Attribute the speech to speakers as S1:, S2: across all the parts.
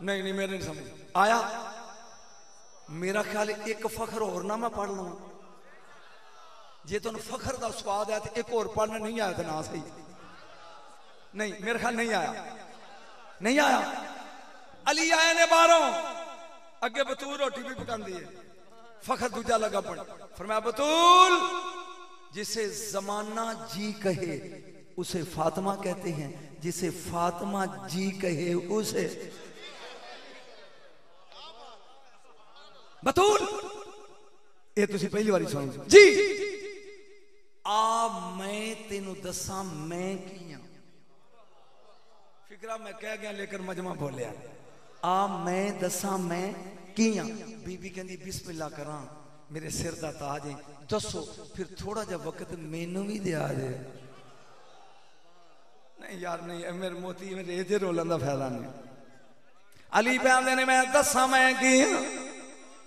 S1: नहीं नहीं मेरे नहीं समझ आया। मेरा ख्याल एक फखर और ना मैं पढ़ लूं, जे तुम फखर का स्वाद है तो एक और पढ़ना नहीं आया तो ना सही। नहीं मेरे ख्याल नहीं आया, नहीं आया। अली आए ने बारों, अगे बतूल रोटी भी पकाती है, फखर दूजा लगा पड़। फरमाया बतूल जिसे जमाना जी कहे उसे फातिमा कहते हैं, जिसे फातिमा जी कहे उसे बतूल। ये तुसी पहली बारी सुन जी। आ मैं तेनू दसा मैं की हां, फिक्रा मैं कह गया लेकर मजमा बोलिया। आ मैं दसा मैं की हां। बीबी कहती बिस्मिल्लाह करा, मेरे सिर दा ताज है, दसो। फिर थोड़ा जा वक्त मैनू भी दिया जे। नहीं यार नहीं, मेरे मोती मेरे एजे रोलन का फायदा नहीं। अली पे आंदे ने मैं दसा मैं की हां,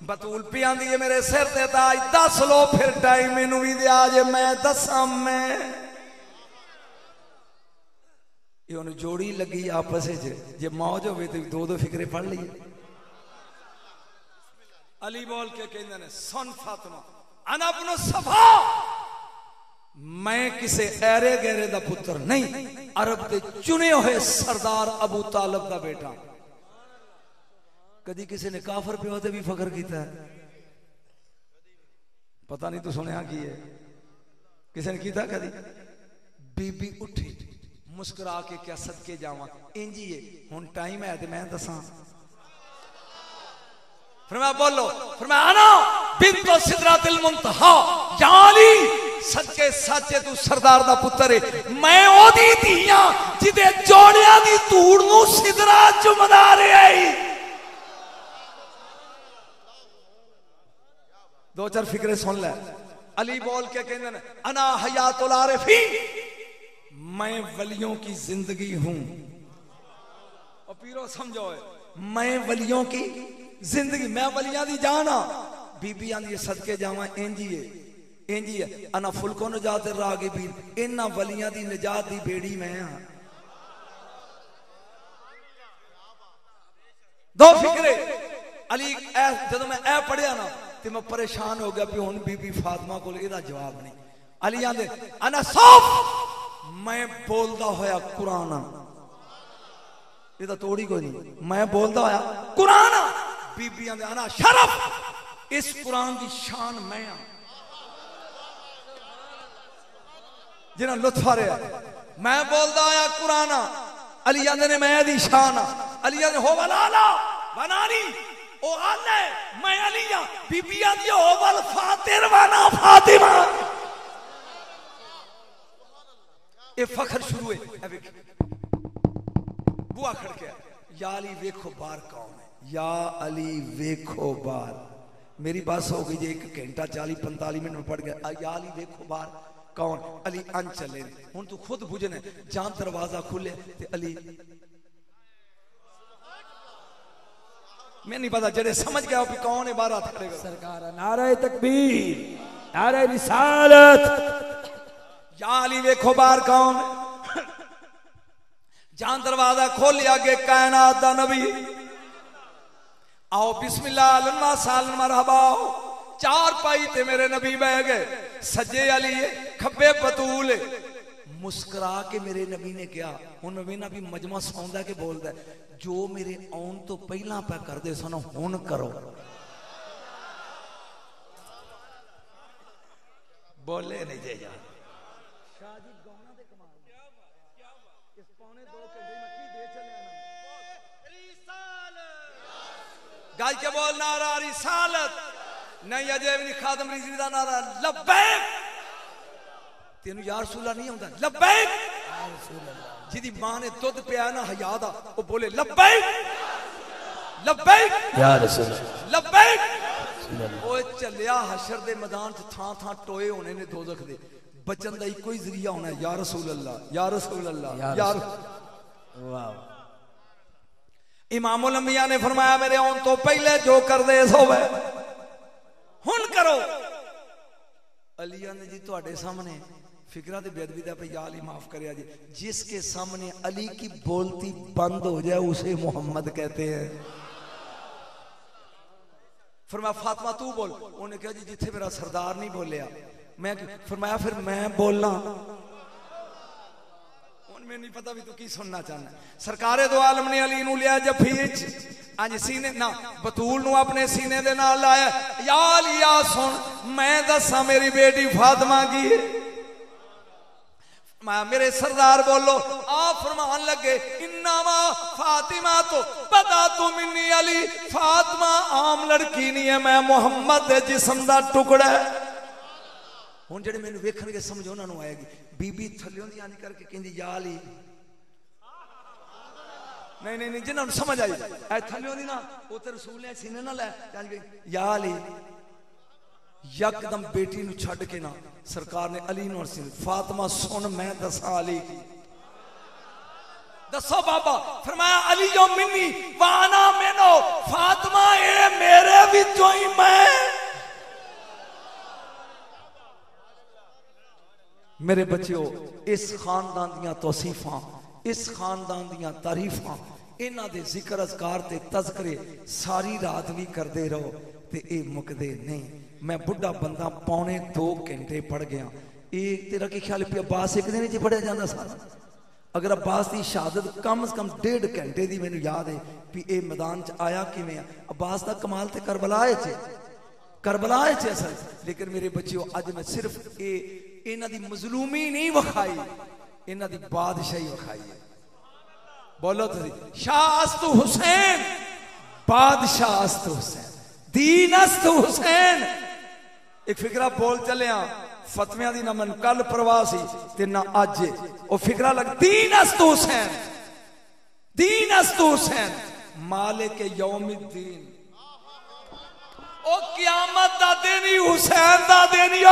S1: बतूल पे आंदी है मेरे सिर ते ताज, दस लो फिर टाइम मैनू भी दिया जे, मैं दसा मैं। ये उन्हें जोड़ी लगी आपस में, जे मौज होवे तो दो दो फिक्रे पढ़ ली। अली बोल के कहते ने सुन फातिमा, अना अपनो सफा, मैं किसे ऐरे गहरे दा पुत्र नहीं, अरब के चुने हुए सरदार अबू तालब का बेटा। कदी किसी ने काफर प्यो ते भी फखर किया है? पता नहीं तू सुनिया की है, किसी ने किया कदी? बीबी उठी मुस्कुरा के क्या सदके जावा, इंजी है हुन टाइम है ते मैं दसा। फरमाया बोलो, फरमाया आना बिन्तो सिदरातिल मुंतहा, या अली सच्चे साचे तू सरदार दा पुत्र है, मैं ओदी धीया जिदे जोड़ियां दी धूड़ नू सिदरा चुमदा रहा है। दो चार फिक्रे सुन ले। अली बोल के कहते हैं अना हयातुल आरिफी, मैं वलियों की जिंदगी हूं। और पीरो समझो, मैं वलियों की जिंदगी, मैं वलियां दी जाना। बीबी आंदी सदके जावा इंजी है, इंजी है। अना फुलको नजात रागिबीन, इन्हां वलियां दी निजात दी बेड़ी मैं हां। दो फिक्रे। अली जदों मैं ए पढ़िया ना तो मैं परेशान हो गया भी हुन बीबी फातिमा को इहदा जवाब नहीं। अली आंदे अना सौफ, मैं बोलदा होया कुरान, ये तो तोड़ी कोई नहीं, मैं बोलदा होया कुरान। बीबी आंदे अना शरफ, इस कुरान की शान मैं हां। जिन्हां लुत्फ आ रहा, मैं बोलदा होया कुरान। अली आंदे ने मैं दी शान। अली आंदे हो वलाला बनानी ओ आले मैं अली हां। बीबी आंदी हो वल फातिर वाना फातिमा। ये फखर शुरू है। बुआ खड़के, या अली वेखो बार कौन है, या अली वेखो बार। मेरी बस हो गई जी, 1 घंटा 40-45 मिनट में पड़ गया। या अली वेखो बार कौन? अली अन चले हूं तू खुद बुझने। जान दरवाजा खुले ते अली, मैं नहीं पता, जेड़े समझ गया भी कौन है बाहर हाथ खड़े
S2: सरकार। नारे तकबीर, नारे रिसालत।
S1: या अली वेखो बार कौन? जान दरवाजा खोलिया, आगे कायनात दा नबी। आओ बिस्मिल्लाह अल्लाह सालन मरहबा। चार पाई ते मेरे नबी बह गए, सज्जे अली खब्बे बतूल। मुस्कुरा के मेरे नबी ने कहा, हुन नबी नबी मजमा सौंदा के बोलदा है, जो मेरे आउन तो पहला पा करदे सन हुन करो। बोले नहीं जे यार शादी गौना दे कमाल इस पौने 2 घंटे में की दे चले ना रिसालत। गाय के बोल नारा रिसालत नहीं, अजय भी खादम रिजवी दा नारा लब्बैक। तेनू यार रसूला नहीं आउंदा लब्बैक या रसूल अल्लाह। जिदी मां ने दुध पिया ना हया दा, ओ बोले लब्बैक लब्बैक या रसूल लब्बैक। ओ चलिया हशर दे मैदान च थां थां टोए होने ने दोजख दे, बचन दा इको ही जरिया होना है, या रसूल अल्लाह या रसूल अल्लाह या। वाह। इमामुल अंबिया ने फरमाया मेरे आउन तो पहले जो कर दे सोवे हुन करो। अलिया ने जी तुहाडे सामने फिक्रा तो बेदबी दा पे या अली माफ करे जी, जिसके सामने अली की बोलती बंद हो जाए उसे मोहम्मद कहते हैं। फरमाया फातिमा तू बोल, उन्हें कहा जी जिथे मेरा सरदार नहीं बोलिया मैं, फरमाया फिर मैं बोलना, मैं नहीं पता भी तू की सुनना चाहना। सरकारे दो आलम ने अली नू लिया जफीच, अज सीने ना बतूल नू अपने सीने दे नाल लाया, या अली या सुन मैं दसा मेरी बेटी फातिमा की है। मेरे सरदार बोलो, आ फरमान लगे इन्नामा फातिमा तो पता तू मिन्नी अली, फातिमा आम लड़की नहीं है, मैं मुहम्मद दे जिस्म दा टुकड़ा है। हुण जेडे मैनू वेखणगे समझ उन्हां नू आएगी, बीबी थल्लियों दी आनी करके कहंदी या अली, नहीं नहीं नहीं जिन्हां नू समझ आई ऐ थल्लियों दी ना उते रसूल ने सीने ना लै या अली, यकदम बेटी नू छड्ड के ना सरकार ने अली नू अर्सी, फातिमा सुन मैं दसा अली की, दसो बाबा। फरमाया अली जो मिन्नी वाना मैनो, फातिमा ए मेरे विचों ही मैं। मेरे बच्चों, इस खानदान दियां तौसीफां, इस खानदान दियां तारीफां, इन्हां दे जिक्र अज़कार ते तज़करे सारी रात भी करते रहो ते ये मुकदे नहीं। मैं बुढ़ा बंदा पौने 2 घंटे पढ़ गया, ये तेरा की ख्याल पे अब्बास एक दिन च पढ़िया जाता सारा? अगर अब्बास की शहादत कम से कम 1.5 घंटे की मैनू याद है भी ये मैदान च आया किवें। अब्बास का कमाल तो करबला च असल, लेकिन मेरे बच्चों अज मैं सिर्फ ये इन्हां दी मजलूमी नहीं विखाई, इन्हां दी बादशाही विखाई है। बोलो तो शाह अस्तु हुसैन, बादशाह अस्तु हुसैन, दीन अस्तु हुसैन। एक फिक्रा बोल चलिया फतवियां दी ना मैं कल परवाह सी ते ना अज, वो फिक्रा लग दीन अस्तु हुसैन, दीन अस्तु हुसैन, मालिक यौमिद्दीन, ओ क़यामत दा दिन ही हुसैन दा दिन ही।